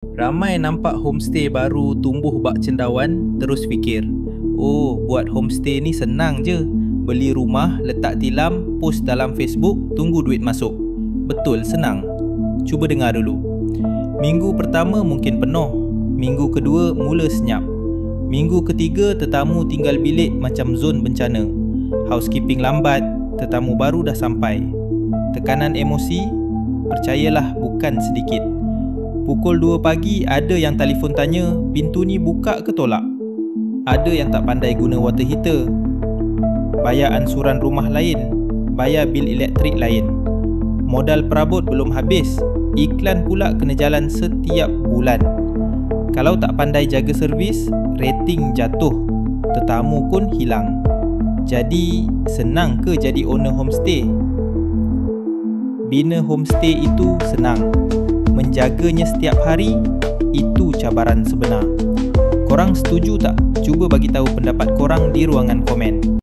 Ramai nampak homestay baru tumbuh bak cendawan, terus fikir, oh, buat homestay ni senang je. Beli rumah, letak tilam, post dalam Facebook, tunggu duit masuk. Betul, senang. Cuba dengar dulu. Minggu pertama mungkin penuh. Minggu kedua mula senyap. Minggu ketiga tetamu tinggal bilik macam zon bencana. Housekeeping lambat, tetamu baru dah sampai. Tekanan emosi, percayalah bukan sedikit. Pukul 2 pagi ada yang telefon tanya, pintu ni buka ke tolak? Ada yang tak pandai guna water heater. Bayar ansuran rumah lain, bayar bil elektrik lain. Modal perabot belum habis, iklan pula kena jalan setiap bulan. Kalau tak pandai jaga servis, rating jatuh, tetamu pun hilang. Jadi, senang ke jadi owner homestay? Bina homestay itu senang. Menjaganya setiap hari, itu cabaran sebenar. Korang setuju tak? Cuba bagi tahu pendapat korang di ruangan komen.